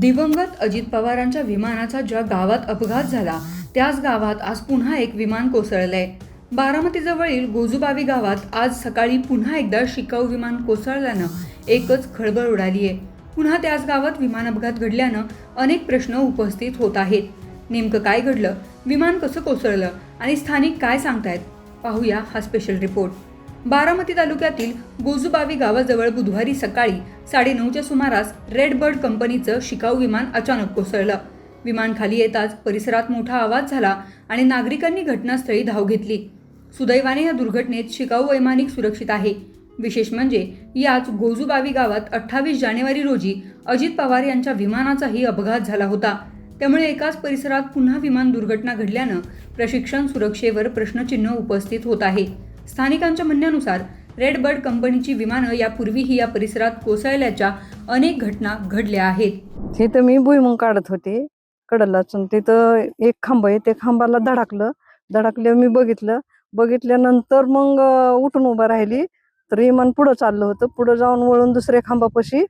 दिवंगत अजित पवारांच्या विमानाचा ज्या गावात अपघात झाला त्याच गावात आज पुन्हा एक विमान कोसळलंय। बारामतीजवळील गोजूबावी गावात आज सकाळी पुन्हा एकदा शिकाऊ विमान कोसळल्यानं एकच खळबळ उडालीये। पुन्हा त्याच गावात विमान अपघात घडल्यानं अनेक प्रश्न उपस्थित होत आहेत। नेमकं काय घडलं, विमान कसं कोसळलं आणि स्थानिक काय सांगतायत, पाहूया हा स्पेशल रिपोर्ट। बारामती तालुक्यातील गोजूबावी गावाजवळ बुधवारी सकाळी 9:30च्या सुमारास रेड बर्ड कंपनीचं शिकाऊ विमान अचानक कोसळलं। विमान खाली येताच परिसरात मोठा आवाज झाला आणि नागरिकांनी घटनास्थळी धाव घेतली। सुदैवाने या दुर्घटनेत शिकाऊ वैमानिक सुरक्षित आहे। विशेष म्हणजे याच गोजूबावी गावात 28 जानेवारी रोजी अजित पवार यांच्या विमानाचाही अपघात झाला होता। त्यामुळे एकाच परिसरात पुन्हा विमान दुर्घटना घडल्यानं प्रशिक्षण सुरक्षेवर प्रश्नचिन्ह उपस्थित होत आहे। स्थानिकांच्या म्हणण्यानुसार रेड बर्ड कंपनीची विमानं यापूर्वीही या परिसरात कोसळल्याच्या अनेक घटना घडल्या आहेत। तिथं मी भुईमुग काढत होते कडलाच, तिथं एक खांब आहे, त्या खांबाला धडकले मी बघितल्यानंतर मग उठून उभं राहिली तर विमान पुढं चाललं होतं। पुढं जाऊन वळून दुसऱ्या खांबापाशी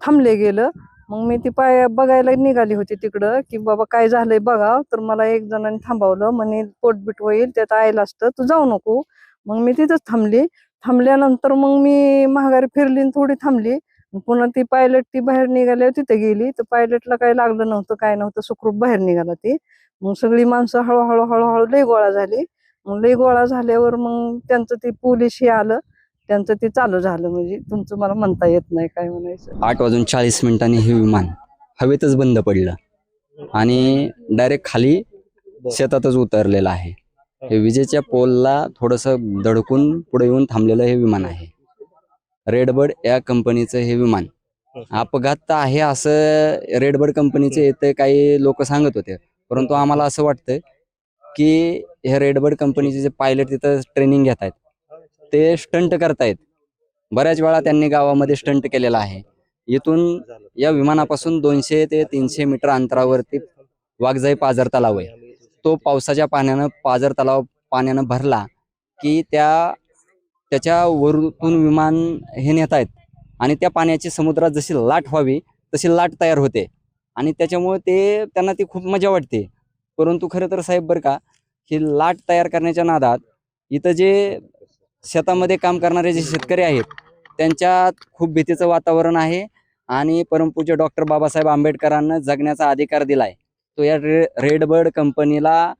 थांबले गेलं। मग मी ती पाय बघायला निघाली होती तिकडं की बाबा काय झालंय बघा, तर मला एक जणांनी थांबवलं, म्हणे पोटबीट होईल, त्यात आयला असतं, तू जाऊ नको। मग मी तिथंच थांबल्यानंतर मग मी माघारी फिरली, थोडी थांबली, पुन्हा ती पायलट ती बाहेर निघाल्यावर तिथे गेली तर पायलटला काही लागलं नव्हतं, काय नव्हतं, सुखरूप बाहेर निघाला ती। मग सगळी माणसं हळूहळू लई गोळा झाली। मग लई गोळा झाल्यावर मग त्यांचं ते पोलीस हे आलं, त्यांचं ते चालू झालं। म्हणजे तुमचं मला म्हणता येत नाही काय म्हणायचं। 8:40 हे विमान हवेतच बंद पडलं आणि डायरेक्ट खाली शेतातच उतरलेलं आहे। हे विजेच्या पोलला थोडंसं धडकून पुढे येऊन थांबलेलं हे विमान आहे। रेड बर्ड या कंपनीचं हे विमान अपघात तर आहे असं रेड बर्ड कंपनीचं येतं काही लोक सांगत होते, परंतु आम्हाला असं वाटतं की हे रेड बर्ड कंपनीचे जे पायलट तिथं ट्रेनिंग घेत आहेत ते स्टंट करतायत। बऱ्याच वेळा त्यांनी गावामध्ये स्टंट केलेला आहे। इथून या विमानापासून 200 ते 300 मीटर अंतरावरती वाघजाई पाझर तलाव आहे। तो पावसाच्या पाण्यानं पाझर तलाव पाण्यानं भरला की त्याच्या वरून विमान हे नेत आहेत आणि त्या पाण्याची समुद्रात जशी लाट व्हावी तशी लाट तयार होते आणि त्याच्यामुळे त्यांना ती खूप मजा वाटते। परंतु खरं तर साहेब बरं का, ही लाट तयार करण्याच्या नादात इथं जे शेतामध्ये काम करणारे जे शेतकरी आहेत त्यांच्यात खूप भीतीचं वातावरण आहे आणि परमपूज्य डॉक्टर बाबासाहेब आंबेडकरांना जगण्याचा अधिकार दिलाय, तो या रेड बर्ड कंपनीला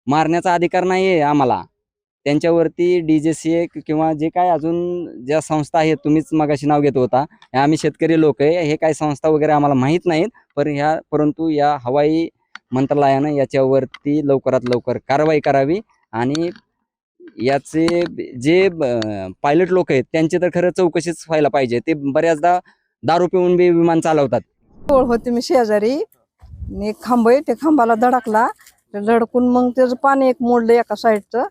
मारण्याचा अधिकार नाही आहे आम्हाला। त्यांच्यावरती DJCA किंवा जे काय अजून ज्या संस्था आहेत, तुम्हीच मगाशी नाव घेत होता, आम्ही शेतकरी लोक आहे, हे काय संस्था वगैरे आम्हाला माहीत नाहीत, परंतु या हवाई मंत्रालयानं याच्यावरती लवकरात लवकर कारवाई करावी आणि याचे जे पायलट लोक आहेत त्यांची तर खरं चौकशीच व्हायला पाहिजे। ते बऱ्याचदा दारू पिऊन बी विमान चालवतात। होते मी शेजारी, एक खांब आहे, त्या खांबाला धडकला, धडकून मग त्याचं पाणी एक मोडलं एका साईडचं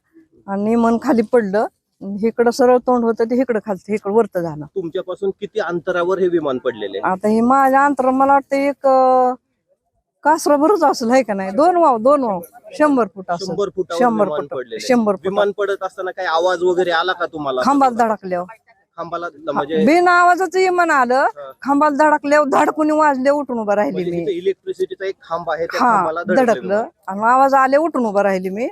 आणि मन खाली पडलं। इकडं सरळ तोंड होतं ते इकडं खालचं इकडं वरतं झालं। तुमच्यापासून किती अंतरावर हे विमान पडलेले? आता हे माझ्या अंतर मला वाटतं एक कासराभरच असेल, आहे का नाही, 2 वाव 100 फूट असेल, 100 फूट। विमान पडत असताना काही आवाज वगैरे आला का तुम्हाला? खांबाला धडकल्यावर, खांबाला म्हणजे बिन आवाजाचं विमान आलं, खांबाला धडकल्यावर धडकून वाजले, उठून उभं राहिली मी। इलेक्ट्रिसिटीचा एक खांब आहे, त्या हा, खांबाला धडकलं आणि आवाज आले, उठून उभं राहिली मी।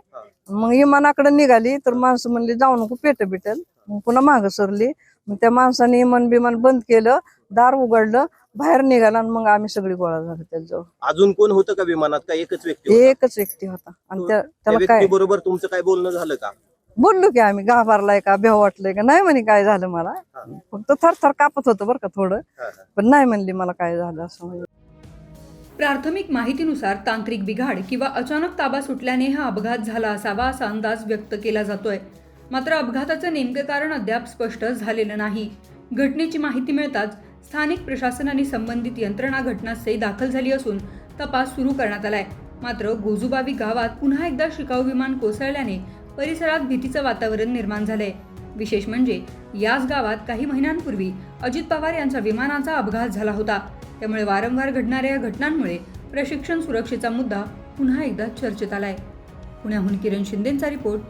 मग विमानाकडे निघाली तर माणसं म्हणली जाऊ नको, पेटल। मग पुन्हा मागं सरली। मग त्या माणसाने विमान बंद केलं, दार उघडलं, बाहेर निघाला आणि मग आम्ही सगळी गोळा झालो त्याच्याजवळ। अजून कोण होतं का विमानात? का एकच व्यक्ती? एकच व्यक्ती होता आणि त्याला काय बरोबर तुमचं काय बोलणं झालं का? बोललो की आम्ही, घाबरलाय का, भेव वाटलंय का, नाही म्हणे काय झालं मला, फक्त थरथर कापत होतं बरं का थोडं, पण नाही म्हणली मला काय झालं असं। म्हणजे प्राथमिक माहितीनुसार तांत्रिक बिघाड किंवा अचानक ताबा सुटल्याने हा अपघात झाला असावा असा अंदाज व्यक्त केला जातोय। मात्र अपघाताचं नेमकं कारण अद्याप स्पष्ट झालेलं नाही। घटनेची माहिती मिळताच स्थानिक प्रशासन आणि संबंधित यंत्रणा घटनास्थळी दाखल झाली असून तपास सुरू करण्यात आलाय। मात्र गोजूबावी गावात पुन्हा एकदा शिकाऊ विमान कोसळल्याने परिसरात भीतीचं वातावरण निर्माण झालंय। विशेष म्हणजे याच गावात काही महिन्यांपूर्वी अजित पवार यांच्या विमानाचा अपघात झाला होता। त्यामुळे वारंवार घडणाऱ्या या घटनांमुळे प्रशिक्षण सुरक्षेचा मुद्दा पुन्हा एकदा चर्चेत आलाय। पुण्याहून किरण शिंदेचा रिपोर्ट,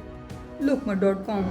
लोकमत.com।